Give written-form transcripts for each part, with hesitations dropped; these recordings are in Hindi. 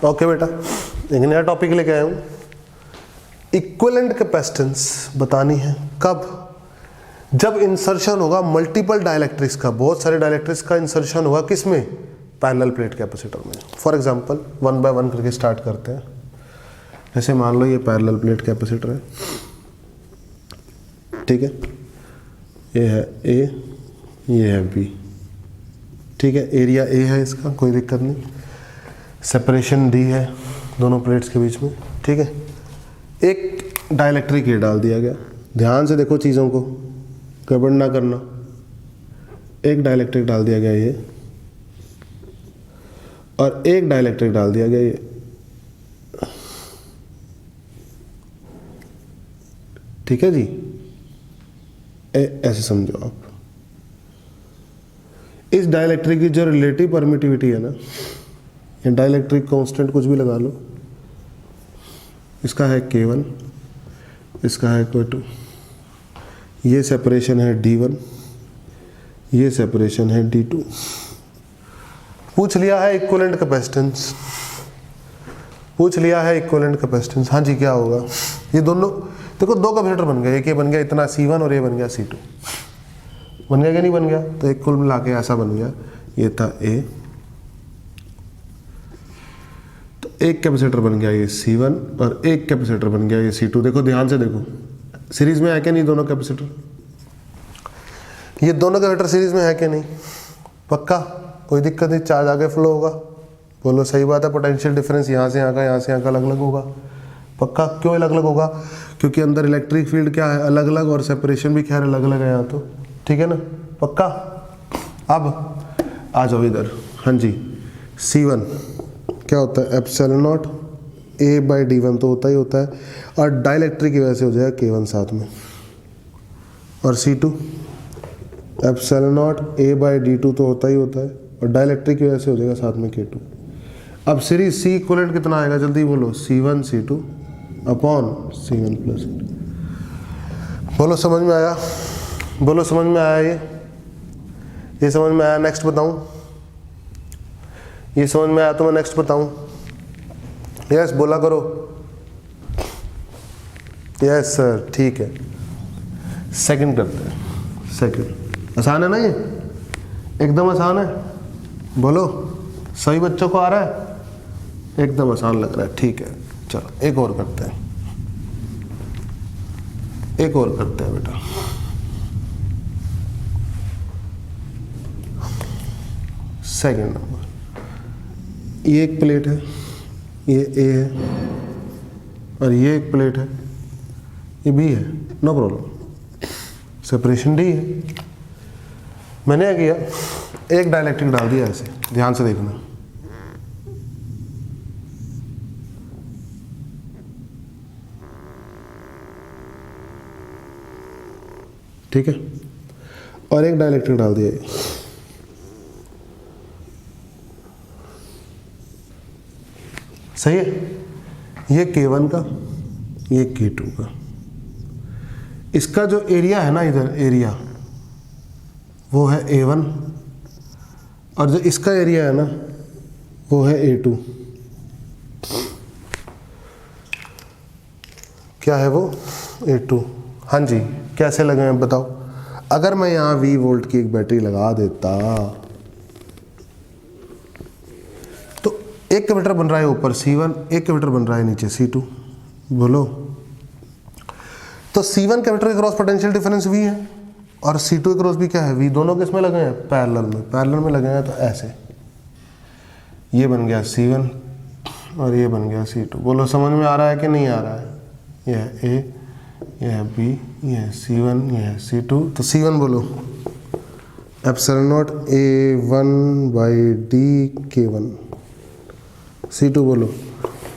ओके बेटा, एक नया टॉपिक लेके आया हूँ। इक्विवेलेंट कैपेसिटेंस बतानी है कब? जब इंसर्शन होगा मल्टीपल डाइलेक्ट्रिक्स का, बहुत सारे डाइलेक्ट्रिक्स का इंसर्शन होगा किसमें? पैरेलल प्लेट कैपेसिटर में। फॉर एग्जांपल 1 बाय 1 करके स्टार्ट करते हैं। जैसे मान लो ये पैरेलल प्लेट कैपेसिटर है, ठीक है, ये है ए, ये है बी, ठीक है, एरिया ए है इसका, कोई दिक्कत नहीं, सेपरेशन डी है दोनों प्लेट्स के बीच में, ठीक है। एक डाइलेक्ट्रिक ये डाल दिया गया, ध्यान से देखो चीज़ों को, गड़बड़ ना करना। एक डाइलेक्ट्रिक डाल दिया गया ये, और एक डाइलेक्ट्रिक डाल दिया गया ये, ठीक है जी। ऐसे समझो आप, इस डाइलेक्ट्रिक की जो रिलेटिव परमिटिविटी है ना, या डाइलेक्ट्रिक कांस्टेंट कुछ भी लगा लो, इसका है K1, इसका है K2, ये सेपरेशन है D1, ये सेपरेशन है D2। पूछ लिया है इक्विवेलेंट कैपेसिटेंस, पूछ लिया है इक्विवेलेंट कैपेसिटेंस। हाँ जी, क्या होगा? ये दोनों देखो, दो कैपेसिटर बन गए, एक ये बन गया इतना C1 और ये बन गया C2। बन गया क्या नहीं बन गया? तो एक कुल मिला के ऐसा बन गया, ये था A, तो एक कैपेसिटर बन गया ये C1 और एक कैपेसिटर बन गया ये C2। देखो ध्यान से देखो, सीरीज में है क्या नहीं दोनों कैपेसिटर? ये दोनों कैपेसिटर सीरीज में है क्या नहीं? पक्का, कोई दिक्कत नहीं, चार्ज आगे फ्लो होगा। बोलो सही बात है। पोटेंशियल डिफरेंस यहाँ से यहाँ का, यहाँ से यहाँ का अलग अलग होगा। पक्का, क्यों अलग अलग होगा? क्योंकि अंदर इलेक्ट्रिक फील्ड क्या है? अलग अलग, और सेपरेशन भी खैर अलग अलग है यहाँ, तो ठीक है ना? पक्का। अब आ जाओ इधर। हाँ जी, C1 क्या होता है? एप्सिलॉन नॉट A/D1 तो होता ही होता है, और डाइलेक्ट्रिक की वजह से हो जाएगा K1 साथ में। और C2 एप्सिलॉन नॉट A/D2 तो होता ही होता है, और डाइलेक्ट्रिक की वजह से हो जाएगा साथ में K2। अब सीरीज C इक्विवेलेंट कितना आएगा? जल्दी बोलो। C1 C2 upon C1 plus. बोलो समझ में आया? बोलो समझ में आया? ये समझ में आया? नेक्स्ट बताऊं? ये समझ में आया तो मैं नेक्स्ट बताऊं? यस बोला करो। यस सर, ठीक है। सेकंड करते हैं। सेकंड आसान है ना? ये एकदम आसान है। बोलो, सभी बच्चों को आ रहा है? एकदम आसान लग रहा है, ठीक है। चलो एक और करते हैं, एक और करते हैं बेटा। सेकंड नंबर, ये एक प्लेट है, ये A है, और ये एक प्लेट है, ये B है, नो प्रॉब्लम, सेपरेशन D है। मैंने क्या किया? एक डाइलेक्ट्रिक डाल दिया ऐसे, ध्यान से देखना, ठीक है, और एक डाइलेक्ट्रिक डाल दिया। सही है? ये K1 का, ये K2 का। इसका जो एरिया है ना, इधर एरिया वो है A1, और जो इसका एरिया है ना वो है A2। क्या है वो? A2। हाँ जी, कैसे लगे हैं बताओ? अगर मैं यहाँ V वोल्ट की एक बैटरी लगा देता तो एक कैपेसिटर बन रहा है ऊपर C1, एक कैपेसिटर बन रहा है नीचे C2। बोलो, तो C1 कैपेसिटर के क्रॉस पोटेंशियल डिफरेंस V है, और C2 के क्रॉस भी क्या है? V। दोनों किस में लगे हैं? पैरेलल में। पैरेलल में लगे हैं तो ऐसे, ये बन गया C1 और ये बन गया C2। बोलो समझ में आ रहा है कि नहीं आ रहा है? ये है A, ये है B, ये है C1, ये है C2। तो C1 बोलो, epsilon not A1/D K1। C2 बोलो,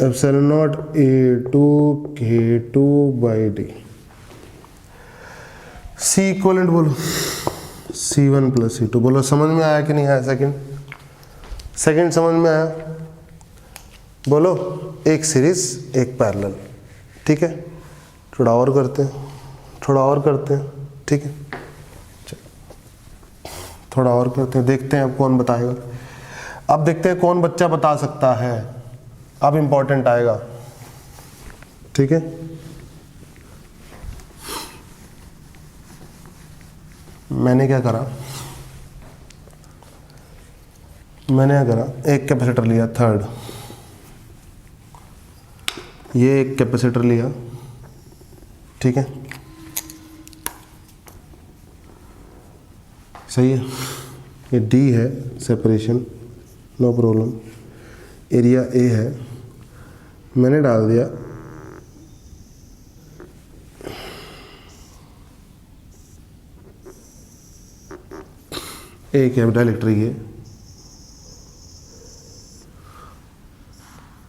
epsilon not A2 K2/D। C equivalent बोलो, C1 प्लस C2। बोलो समझ में आया कि नहीं आया? सेकंड समझ में आया? बोलो, एक सीरीज एक पैरेलल, ठीक है। थोड़ा और करते हैं, थोड़ा और करते हैं, ठीक है, थोड़ा और करते हैं, देखते हैं अब कौन बताएगा। अब देखते हैं कौन बच्चा बता सकता है। अब इंपॉर्टेंट आएगा, ठीक है। मैंने क्या करा, एक कैपेसिटर लिया थर्ड, ये एक कैपेसिटर लिया, ठीक है, सही है। ये D है separation, no problem. Area A है, मैंने डाल दिया एक है डाइलेक्ट्रिक है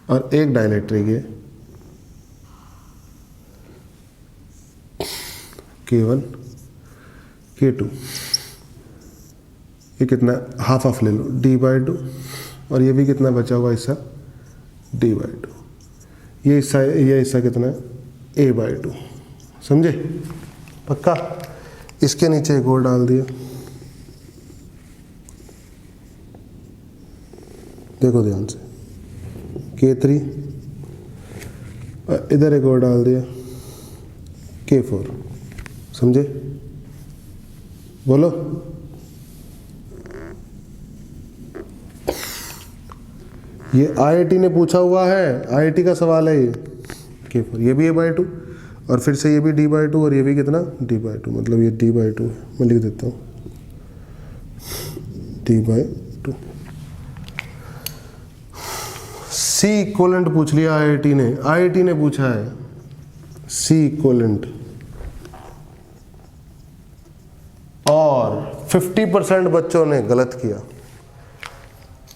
और एक डाइलेक्ट्रिक है K1 K2। ये कितना, हाफ ऑफ ले लो D/2, और ये भी कितना बचा हुआ हिस्सा D/2। ये हिस्सा कितना है A/2, समझे, पक्का। इसके नीचे एक और डाल दिया, देखो ध्यान से, K3, और इधर एक और डाल दिया K4, समझे, बोलो। ये IIT ने पूछा हुआ है, IIT का सवाल है ये, K4, ये भी A/2 और फिर से ये भी D/2 और ये भी कितना D/2, मतलब ये D/2 है, मैं लिख देता हूँ D/2। C इक्वलेंट पूछ लिया IIT ने पूछा है C इक्वलेंट, और 50% बच्चों ने गलत किया।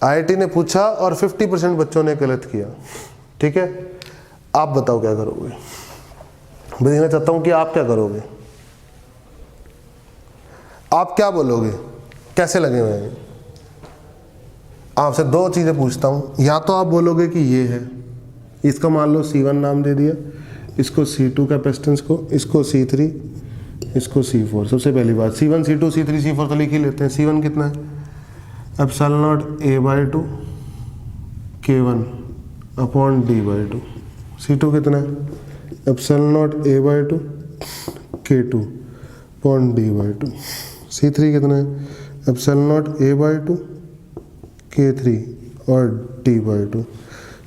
IIT ने पूछा और 50% बच्चों ने गलत किया, ठीक है। आप बताओ क्या करोगे, मैं देखना चाहता हूं कि आप क्या करोगे, आप क्या बोलोगे, कैसे लगे हुए। आपसे दो चीजें पूछता हूं, या तो आप बोलोगे कि ये है, इसका मान लो C1 नाम दे दिया, इसको C2 कैपेसिटेंस को, इसको C3, इसको C4। सबसे पहली बात, C1 C2 C3 C4 तो लिख ही लेते हैं। C1 कितना है, epsilon not A/2 K1 upon D/2। C2 कितना है, epsilon not A/2 K2 upon D/2। C3 कितना है, एप्सिलॉन नॉट A/2 K3 और D/2।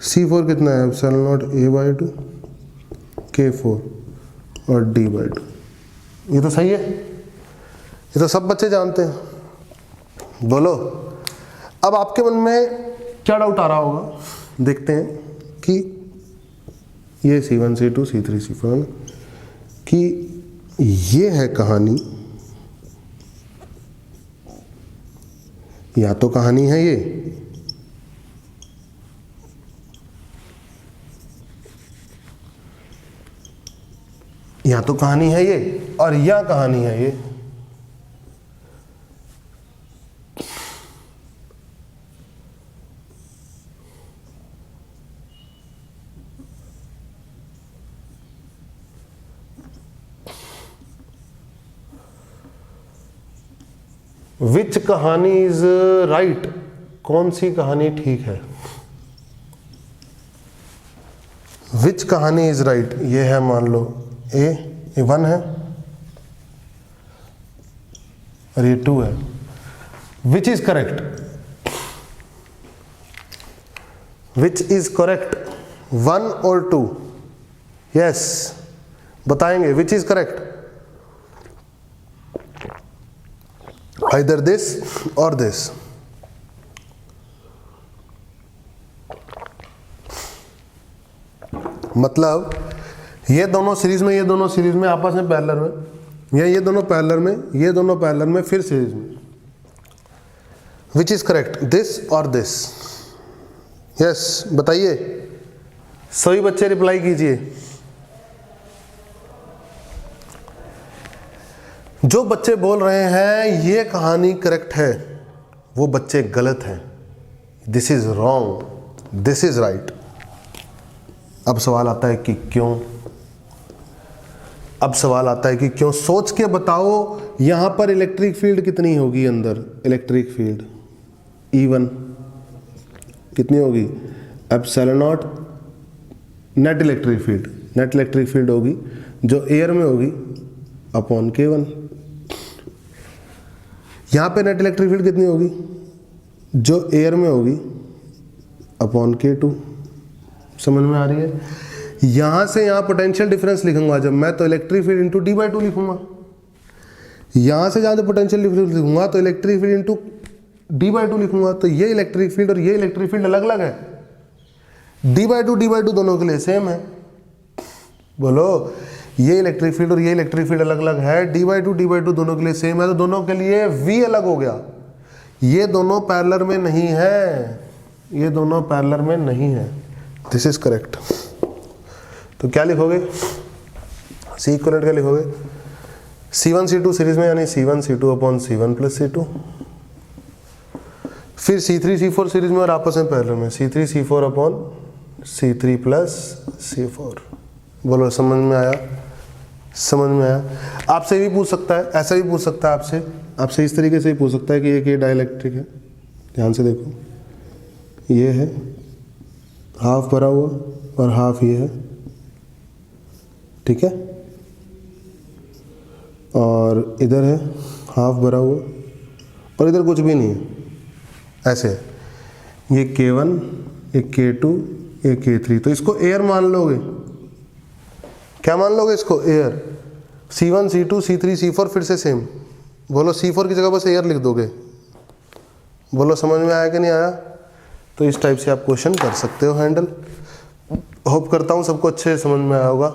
C4 कितना है, एप्सिलॉन नॉट A/2 K4 और D/2। ये तो सही है, ये तो सब बच्चे जानते हैं, बोलो। अब आपके मन में क्या डाउट आ रहा होगा, देखते हैं कि ये C1 C2 C3 C4 कि ये है कहानी, या तो कहानी है ये, या तो कहानी है ये, और या कहानी है ये। विच कहानी इज राइट, कौन सी कहानी ठीक है। विच कहानी इज राइट, ये है मान लो ये 1 है और ये 2 है। Which is correct, which is correct, 1 और 2, यस बताएंगे which is correct, either this or this। मतलब ये दोनों सीरीज में, ये दोनों सीरीज में आपस में पैरेलल में, या ये दोनों पैरेलल में, ये दोनों पैरेलल में, फिर सीरीज में। विच इज करेक्ट, दिस और दिस, यस बताइए, सभी बच्चे रिप्लाई कीजिए। जो बच्चे बोल रहे हैं ये कहानी करेक्ट है, वो बच्चे गलत हैं, this is wrong, this is right. अब सवाल आता है कि क्यों, अब सवाल आता है कि क्यों, सोच के बताओ। यहां पर इलेक्ट्रिक फील्ड कितनी होगी, अंदर इलेक्ट्रिक फील्ड E1 कितनी होगी, epsilon not net electric field होगी जो एयर में होगी अपॉन K1। यहाँ पे नेट इलेक्ट्रिक फील्ड कितनी होगी जो एयर में होगी अपॉन K2। समझ में आ रही है? यहाँ से यहाँ पोटेंशियल डिफरेंस लिखूंगा जब मैं, तो इलेक्ट्रिक फील्ड इंटू D/2 लिखूंगा। यहाँ से जहाँ से पोटेंशियल डिफरेंस लिखूंगा तो इलेक्ट्रिक फील्ड इंटू D/2 लिखूंगा। तो ये इलेक्ट्रिक फील्ड और ये इलेक्ट्रिक फील्ड अलग अलग है। D/2 दोनों के लिए सेम है। बोलो, ये इलेक्ट्रिक फील्ड और ये इलेक्ट्रिक फील्ड अलग अलग है, D/2 दोनों के लिए सेम है, तो दोनों के लिए V अलग हो गया। ये दोनों पैरेलल में नहीं है, ये दोनों पैरेलल में नहीं है। This is correct. तो क्या लिखोगे? सी इक्वलेंट क्या लिखोगे? C1 C2 सीरीज में, यानी C1 C2 upon C1 plus C2। फिर C3 C4 सीरीज में और आपस में पैरेलल में C3 C4 upon C3 plus C4। बोलो, समझ में आया? समझ में आया? आपसे भी पूछ सकता है, ऐसा भी पूछ सकता है आपसे इस तरीके से ही पूछ सकता है कि ये डाइलेक्ट्रिक है। ध्यान से देखो, ये है हाफ भरा हुआ और हाफ ये है, ठीक है, और इधर है हाफ भरा हुआ और इधर कुछ भी नहीं है, ऐसे है। ये K1, ये K2, ये K3। तो इसको एयर मान लोगे। क्या मान लोगे इसको? Air. C1 C2 C3 C4 फिर से सेम। बोलो, C4 की जगह बस एयर लिख दोगे। बोलो, समझ में आया कि नहीं आया? तो इस टाइप से आप क्वेश्चन कर सकते हो हैंडल। होप करता हूँ सबको अच्छे समझ में आया होगा।